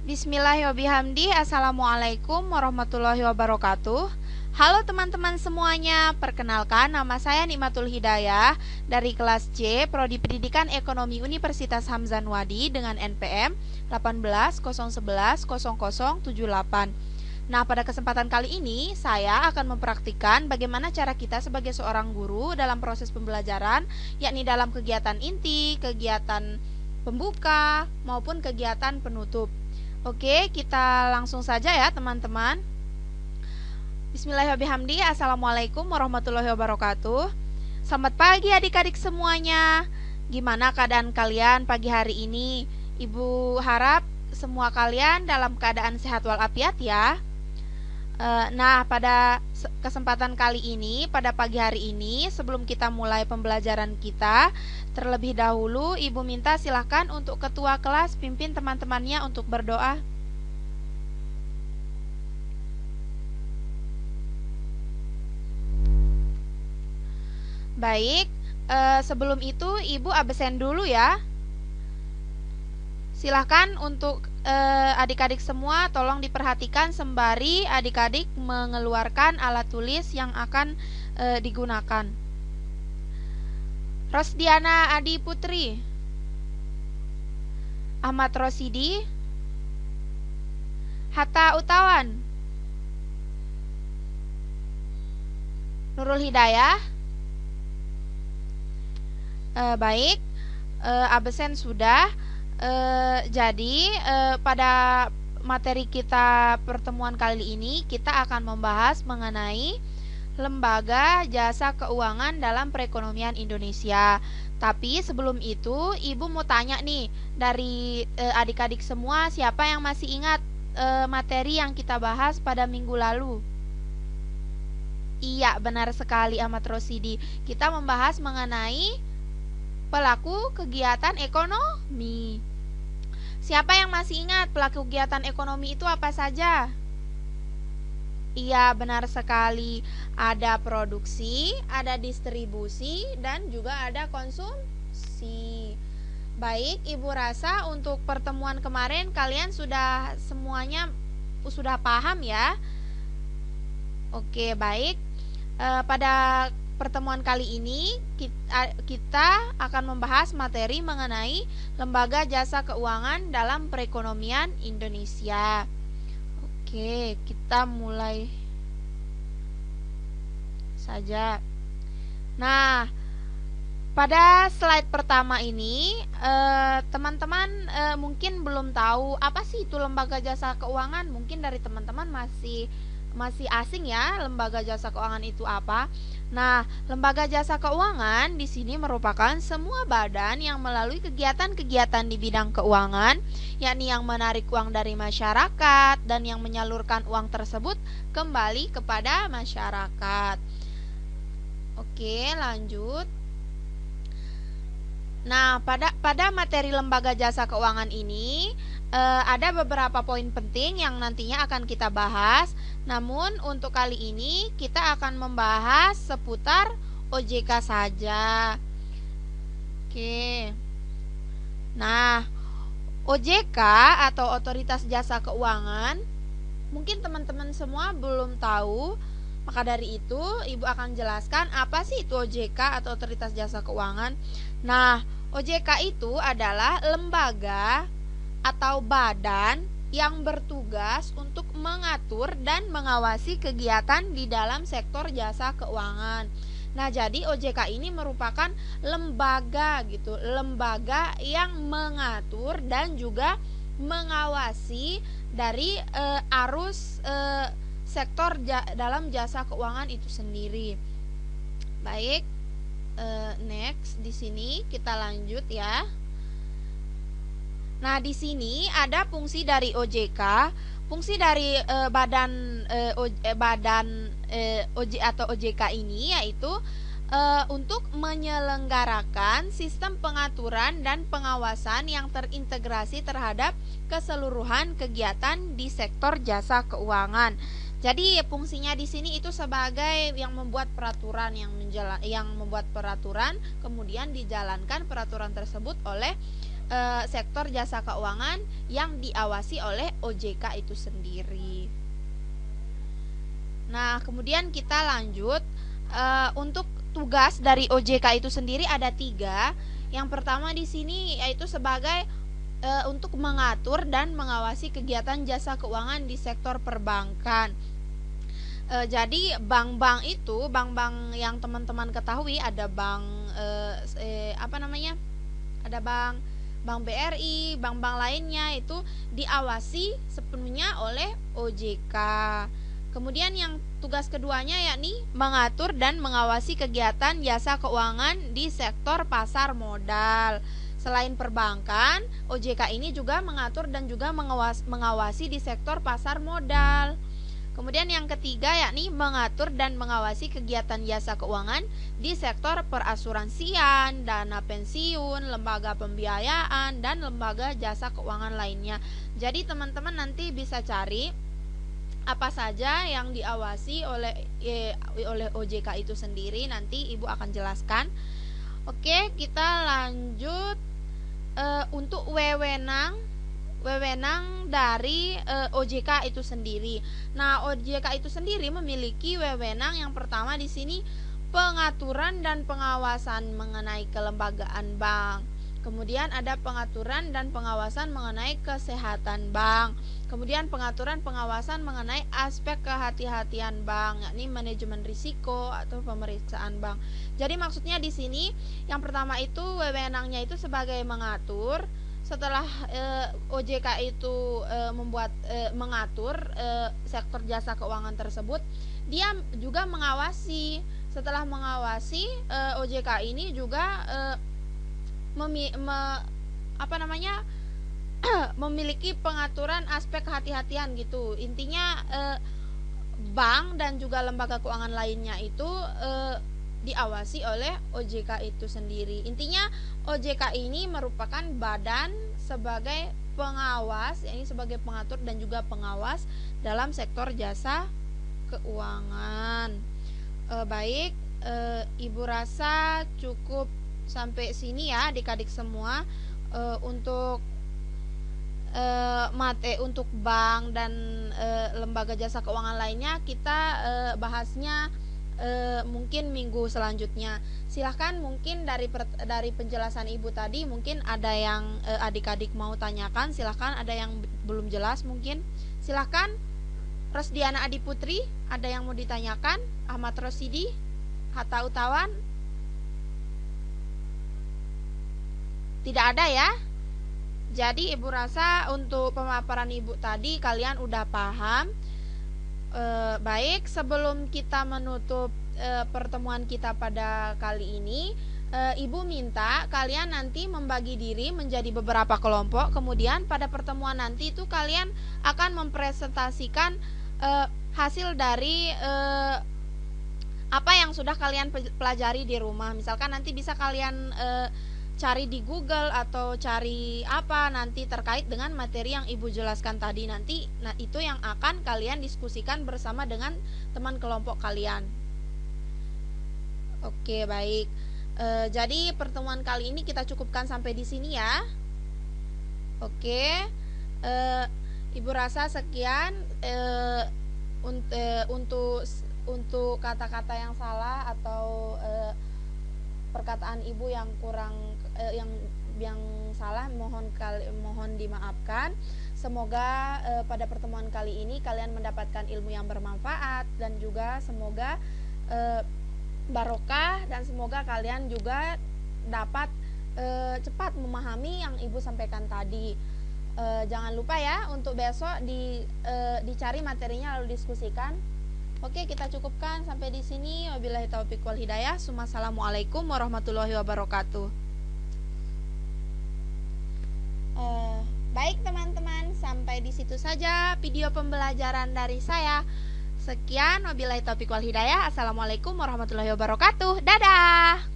Bismillahirrahmanirrahim. Assalamualaikum warahmatullahi wabarakatuh. Halo teman-teman semuanya, perkenalkan nama saya Nikmatul Hidayah dari kelas C Prodi Pendidikan Ekonomi Universitas Hamzanwadi dengan NPM 1801100078. Nah, pada kesempatan kali ini saya akan mempraktikkan bagaimana cara kita sebagai seorang guru dalam proses pembelajaran, yakni dalam kegiatan inti, kegiatan pembuka, maupun kegiatan penutup. Oke, kita langsung saja ya teman-teman. Bismillahirrahmanirrahim. Assalamualaikum warahmatullahi wabarakatuh. Selamat pagi adik-adik semuanya. Gimana keadaan kalian pagi hari ini? Ibu harap semua kalian dalam keadaan sehat walafiat ya. Nah, pada kesempatan kali ini, pada pagi hari ini, sebelum kita mulai pembelajaran kita, terlebih dahulu Ibu minta silahkan untuk ketua kelas pimpin teman-temannya untuk berdoa. Baik, sebelum itu Ibu absen dulu ya. Silahkan untuk adik-adik semua tolong diperhatikan sembari adik-adik mengeluarkan alat tulis yang akan digunakan. Rosdiana Adi Putri, Ahmad Rosidi, Hatta Utawan, Nurul Hidayah. Baik, absen sudah. Jadi pada materi kita pertemuan kali ini kita akan membahas mengenai lembaga jasa keuangan dalam perekonomian Indonesia. Tapi sebelum itu Ibu mau tanya nih dari adik-adik semua, siapa yang masih ingat materi yang kita bahas pada minggu lalu? Iya, benar sekali Ahmad Rosidi. Kita membahas mengenai pelaku kegiatan ekonomi. Siapa yang masih ingat pelaku kegiatan ekonomi itu apa saja? Iya, benar sekali. Ada produksi, ada distribusi, dan juga ada konsumsi. Baik, Ibu rasa untuk pertemuan kemarin kalian sudah semuanya sudah paham ya? Oke, baik. Pada pertemuan kali ini kita akan membahas materi mengenai lembaga jasa keuangan dalam perekonomian Indonesia. Oke, kita mulai saja. Nah, pada slide pertama ini teman-teman mungkin belum tahu apa sih itu lembaga jasa keuangan. Mungkin dari teman-teman masih asing ya lembaga jasa keuangan itu apa. Nah, lembaga jasa keuangan di sini merupakan semua badan yang melalui kegiatan-kegiatan di bidang keuangan, yakni yang menarik uang dari masyarakat dan yang menyalurkan uang tersebut kembali kepada masyarakat. Oke, lanjut. Nah, pada materi lembaga jasa keuangan ini ada beberapa poin penting yang nantinya akan kita bahas. Namun untuk kali ini kita akan membahas seputar OJK saja. Oke. Nah, OJK atau Otoritas Jasa Keuangan, mungkin teman-teman semua belum tahu. Maka dari itu, Ibu akan jelaskan apa sih itu OJK atau Otoritas Jasa Keuangan. Nah, OJK itu adalah lembaga atau badan yang bertugas untuk mengatur dan mengawasi kegiatan di dalam sektor jasa keuangan. Nah, jadi OJK ini merupakan lembaga gitu, lembaga yang mengatur dan juga mengawasi dari arus sektor dalam jasa keuangan itu sendiri. Baik, next di sini kita lanjut ya. Nah, di sini ada fungsi dari OJK. Fungsi dari OJK ini yaitu untuk menyelenggarakan sistem pengaturan dan pengawasan yang terintegrasi terhadap keseluruhan kegiatan di sektor jasa keuangan. Jadi fungsinya di sini itu sebagai yang membuat peraturan, yang membuat peraturan, kemudian dijalankan peraturan tersebut oleh sektor jasa keuangan yang diawasi oleh OJK itu sendiri. Nah, kemudian kita lanjut untuk tugas dari OJK itu sendiri ada 3. Yang pertama di sini yaitu sebagai untuk mengatur dan mengawasi kegiatan jasa keuangan di sektor perbankan. Jadi bank-bank itu, bank-bank yang teman-teman ketahui ada bank ada bank BRI, bank-bank lainnya itu diawasi sepenuhnya oleh OJK. Kemudian yang tugas keduanya yakni mengatur dan mengawasi kegiatan jasa keuangan di sektor pasar modal. Selain perbankan, OJK ini juga mengatur dan juga mengawasi di sektor pasar modal. Kemudian yang ketiga yakni mengatur dan mengawasi kegiatan jasa keuangan di sektor perasuransian, dana pensiun, lembaga pembiayaan, dan lembaga jasa keuangan lainnya. Jadi teman-teman nanti bisa cari apa saja yang diawasi oleh OJK itu sendiri, nanti Ibu akan jelaskan. Oke, kita lanjut untuk wewenang dari OJK itu sendiri. Nah, OJK itu sendiri memiliki wewenang yang pertama di sini pengaturan dan pengawasan mengenai kelembagaan bank. Kemudian ada pengaturan dan pengawasan mengenai kesehatan bank. Kemudian pengaturan pengawasan mengenai aspek kehati-hatian bank, yakni manajemen risiko atau pemeriksaan bank. Jadi maksudnya di sini yang pertama itu wewenangnya itu sebagai mengatur. Setelah OJK itu mengatur sektor jasa keuangan tersebut, dia juga mengawasi. Setelah mengawasi, OJK ini juga memiliki pengaturan aspek kehati-hatian gitu. Intinya bank dan juga lembaga keuangan lainnya itu diawasi oleh OJK itu sendiri. Intinya OJK ini merupakan badan sebagai pengawas, ini sebagai pengatur dan juga pengawas dalam sektor jasa keuangan. Baik, Ibu rasa cukup sampai sini ya adik-adik semua. Untuk untuk bank dan lembaga jasa keuangan lainnya kita bahasnya mungkin minggu selanjutnya. Silahkan mungkin dari penjelasan Ibu tadi mungkin ada yang adik-adik mau tanyakan. Silahkan, ada yang belum jelas mungkin. Silahkan. Rosdiana Adi Putri, ada yang mau ditanyakan? Ahmad Rosidi, Hatta Utawan? Tidak ada ya? Jadi Ibu rasa untuk pemaparan Ibu tadi kalian udah paham. Baik, sebelum kita menutup pertemuan kita pada kali ini, Ibu minta kalian nanti membagi diri menjadi beberapa kelompok. Kemudian pada pertemuan nanti itu kalian akan mempresentasikan hasil dari apa yang sudah kalian pelajari di rumah. Misalkan nanti bisa kalian cari di Google atau cari apa nanti terkait dengan materi yang Ibu jelaskan tadi nanti. Nah, itu yang akan kalian diskusikan bersama dengan teman kelompok kalian. Oke, baik. Jadi pertemuan kali ini kita cukupkan sampai di sini ya. Oke. Ibu rasa sekian untuk kata-kata yang salah atau perkataan Ibu yang kurang yang salah mohon dimaafkan. Semoga pada pertemuan kali ini kalian mendapatkan ilmu yang bermanfaat dan juga semoga barokah, dan semoga kalian juga dapat cepat memahami yang Ibu sampaikan tadi. Jangan lupa ya untuk besok dicari materinya lalu diskusikan. Oke, kita cukupkan sampai di sini. Wabillahi taufiq wal hidayah. Assalamualaikum warahmatullahi wabarakatuh. Baik teman-teman, sampai di situ saja video pembelajaran dari saya. Sekian, wabillahi taufiq wal hidayah. Assalamualaikum warahmatullahi wabarakatuh. Dadah.